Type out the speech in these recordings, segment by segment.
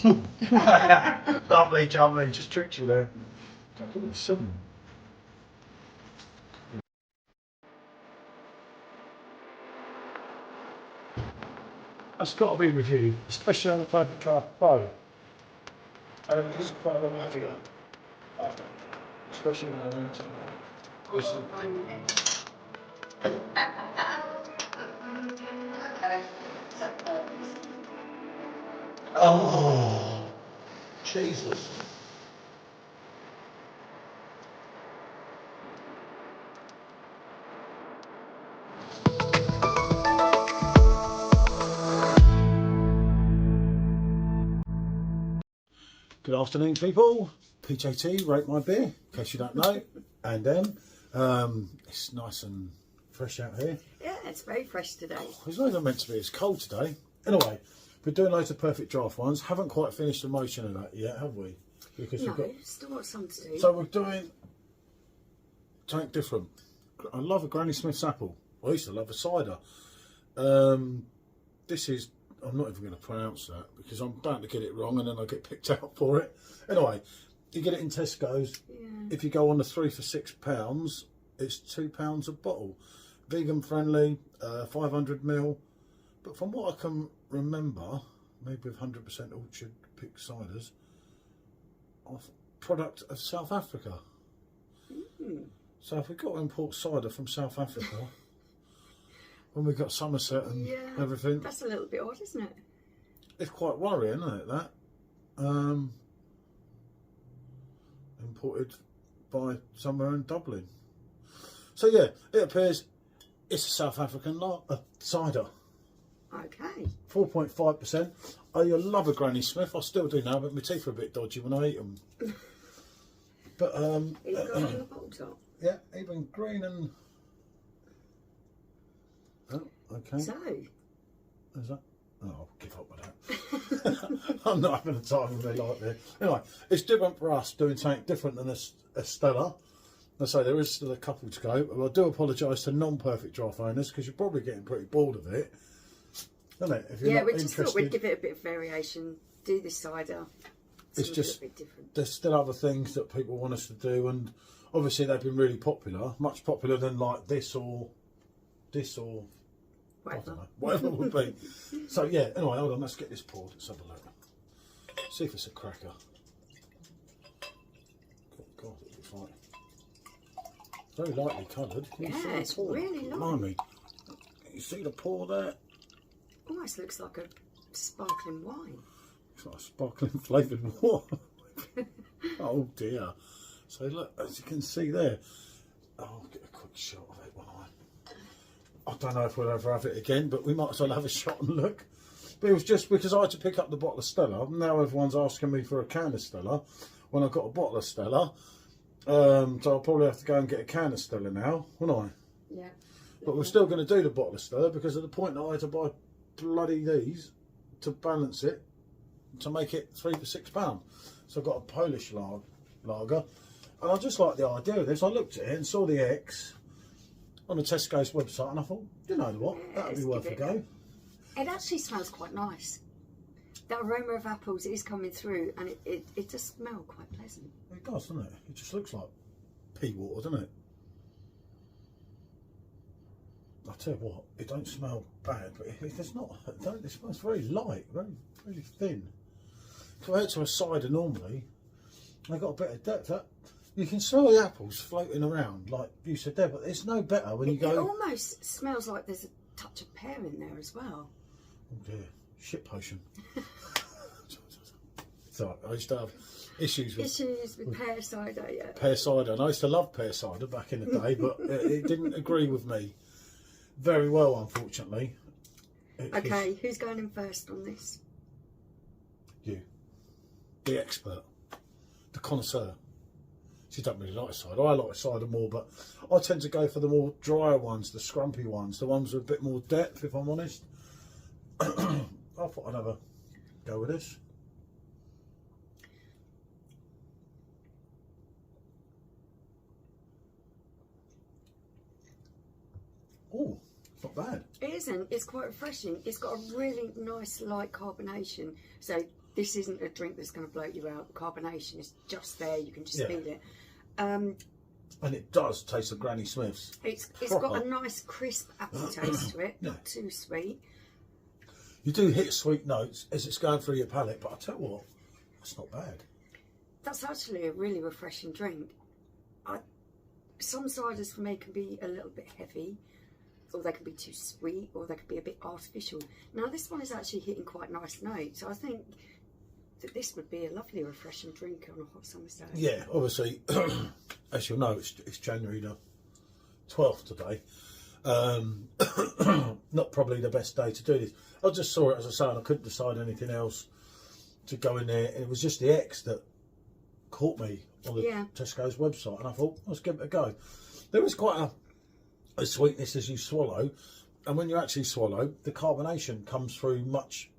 Lovely, jubbly, just tricked you there. Sudden. That's got to be reviewed, especially on the Perfectdraft Pro. And this is quite a lot heavier. Especially when I went to oh, Jesus. Good afternoon, people. PJT, rate my beer, in case you don't know. And it's nice and fresh out here. Yeah, it's very fresh today. It's not even meant to be. It's cold today. Anyway, we're doing loads of Perfectdraft ones. Haven't quite finished the motion of that yet, have we? Because no, we've got still got some to do. So we're doing something different. I love a Granny Smith's apple. I used to love a cider. This is, I'm not even going to pronounce that because I'm bound to get it wrong and then I get picked out for it. Anyway, you get it in Tesco's. Yeah. If you go on the 3 for £6, it's £2 a bottle. Vegan friendly, 500ml. But from what I can remember, maybe with 100% orchard picked ciders, product of South Africa. So if we've got to import cider from South Africa, when we've got Somerset and everything, that's a little bit odd, isn't it? It's quite worrying, isn't it, that? Imported by somewhere in Dublin. So yeah, it appears it's a South African cider. Okay. 4.5%. I love a Granny Smith. I still do now, but my teeth are a bit dodgy when I eat them. But it's got on the bottle top. Yeah, even green and. Oh, okay. So. Is that? Oh, I'll give up with that. I'm not having a time with me like this. Anyway, it's different for us doing something different than a Stella. I say there is still a couple to go. But I do apologise to non-Perfectdraft owners because you're probably getting pretty bored of it. Isn't it? If you're not we just thought we'd give it a bit of variation, do the cider. It's just, a bit different. There's still other things that people want us to do, and obviously they've been really popular, much popular than like this or whatever. I don't know, whatever it would be. So yeah, anyway, hold on, let's get this poured. Let's have a look. See if it's a cracker. God, it looks like very lightly coloured. Yeah, it's really light. Blimey. You see the pour there? Almost looks like a sparkling wine. It's like a sparkling flavoured water. Oh dear. So look, as you can see there, I'll get a quick shot of it. I don't know if we'll ever have it again, but we might as well have a shot and look. But it was just because I had to pick up the bottle of Stella. Now everyone's asking me for a can of Stella when I've got a bottle of Stella. So I'll probably have to go and get a can of Stella now, won't I? Yeah. But we're still going to do the bottle of Stella because at the point that I had to buy bloody these to balance it, to make it 3 for £6. So I've got a Polish lager. And I just like the idea of this. I looked at it and saw the X on the Tesco's website and I thought, you know what, that would be worth a go. It actually smells quite nice. The aroma of apples is coming through and it does smell quite pleasant. It does, doesn't it? It just looks like pea water, doesn't it? I'll tell you what, it don't smell bad, but it's not, it smells very light, very thin. Compared to a cider normally, they've got a bit of depth. You can smell the apples floating around, like you said there, but it's no better when you go. It almost smells like there's a touch of pear in there as well. Oh dear, shit potion. So I used to have issues with pear cider, yeah. Pear cider, and I used to love pear cider back in the day, but it didn't agree with me very well, unfortunately. Okay, who's going in first on this? You, the expert, the connoisseur. She don't really like cider. I like cider more, but I tend to go for the more drier ones, the scrumpy ones, the ones with a bit more depth, if I'm honest. I thought I'd have a go with this. Oh, it's not bad. It isn't. It's quite refreshing. It's got a really nice light carbonation. So This isn't a drink that's going to bloat you out. The carbonation is just there. You can just Yeah. feel it. And it does taste of Granny Smith's. It's got a nice crisp apple taste to it. Yeah. Not too sweet. You do hit sweet notes as it's going through your palate, but I tell you what, that's not bad. That's actually a really refreshing drink. Some ciders for me can be a little bit heavy, or they can be too sweet, or they can be a bit artificial. Now this one is actually hitting quite nice notes, so I think that this would be a lovely refreshing drink on a hot summer's day. Yeah, obviously, as you'll know, it's January the 12th today. Not probably the best day to do this. I just saw it, as I say, and I couldn't decide anything else to go in there. And it was just the X that caught me on the Tesco's website, and I thought, let's give it a go. There is quite a sweetness as you swallow, and when you actually swallow, the carbonation comes through much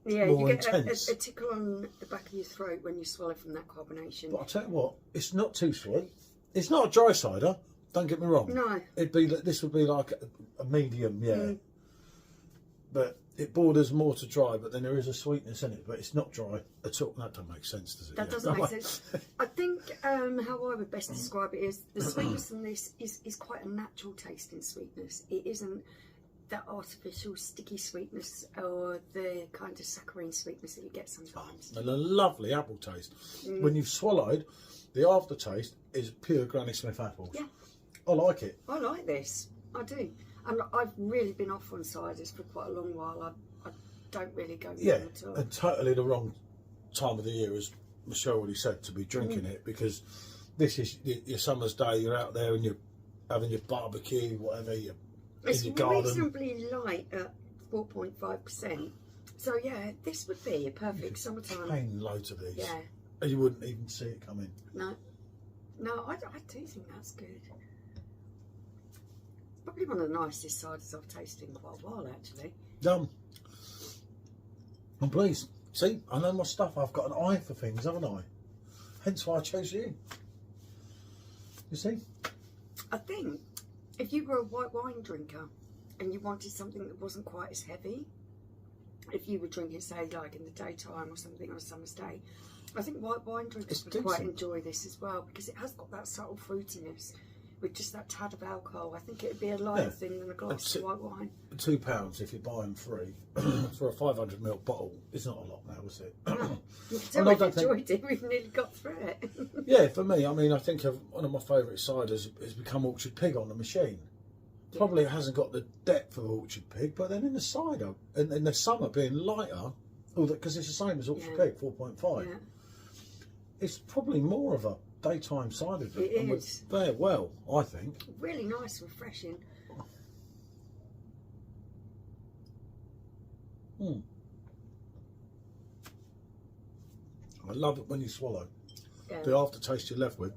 more you get intense. a tickle on the back of your throat when you swallow from that carbonation. But I'll tell you what, it's not too sweet. It's not a dry cider, don't get me wrong. No. This would be like a medium, But it borders more to dry, but then there is a sweetness in it, but it's not dry at all. That doesn't make sense, does it? That doesn't make sense. I think how I would best describe it is the sweetness in this is quite a natural tasting sweetness. It isn't that artificial sticky sweetness or the kind of saccharine sweetness that you get sometimes. And a lovely apple taste. When you've swallowed, the aftertaste is pure Granny Smith apples. Yeah. I like it. I like this. I do. And I've really been off on ciders for quite a long while. I don't really go for them at all. And totally the wrong time of the year, as Michelle already said, to be drinking it, because this is your summer's day. You're out there and you're having your barbecue, whatever, in your garden. It's reasonably light at 4.5%. So yeah, this would be a perfect summertime. Plain loads of these. Yeah. And you wouldn't even see it coming. No, I do think that's good. Probably one of the nicest ciders I've tasted in quite a while, actually. I'm pleased. See, I know my stuff. I've got an eye for things, haven't I? Hence why I chose you. You see? I think if you were a white wine drinker and you wanted something that wasn't quite as heavy, if you were drinking, say, like in the daytime or something on a summer's day, I think white wine drinkers would quite enjoy this as well, because it has got that subtle fruitiness with just that tad of alcohol. I think it would be a lighter thing than a glass of white wine. £2 if you buy them free for a 500ml bottle. It's not a lot now, is it? No. You can tell we've enjoyed it. We've nearly got through it. Yeah, for me, I mean, I think of one of my favourite ciders has become Orchard Pig on the machine. Yeah. Probably it hasn't got the depth of Orchard Pig, but then in the cider, in the summer being lighter, because it's the same as Orchard Pig, 4.5. Yeah. It's probably more of a daytime cider drink. It is. Very well, I think. Really nice, refreshing. I love it when you swallow. Yeah. The aftertaste you're left with.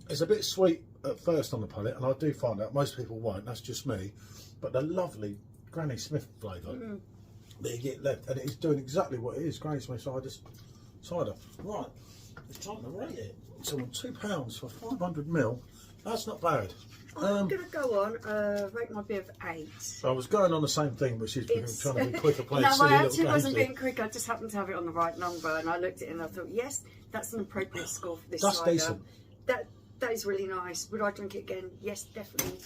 It's a bit sweet at first on the palate, and I do find out most people won't, that's just me, but the lovely Granny Smith flavour that you get left, and it is doing exactly what it is, Granny Smith cider. Right, it's time to rate it. So £2 for 500ml, that's not bad. I'm going to go on, rate my beer of 8. I was going on the same thing, but she's trying to be quicker, playing no, silly I actually little wasn't games. being quick. I just happened to have it on the right number, and I looked at it and I thought, yes, that's an appropriate score for this cider. That's decent. That is really nice. Would I drink it again? Yes, definitely.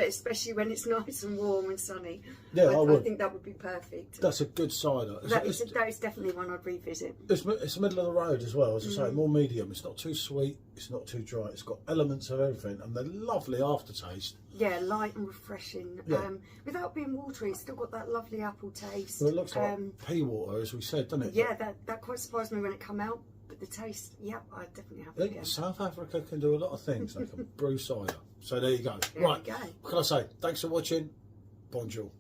Especially when it's nice and warm and sunny. Yeah, I would. I think that would be perfect. That's a good cider. That is definitely one I'd revisit. It's middle of the road as well, as I say, more medium. It's not too sweet, it's not too dry. It's got elements of everything, and the lovely aftertaste. Yeah, light and refreshing. Yeah. Without being watery, it's still got that lovely apple taste. Well, it looks like pea water, as we said, doesn't it? Yeah, that quite surprised me when it came out. But the taste, yeah, I definitely have it again. South Africa can do a lot of things. They can brew cider. So there you go. There you go. What can I say? Thanks for watching. Bonjour.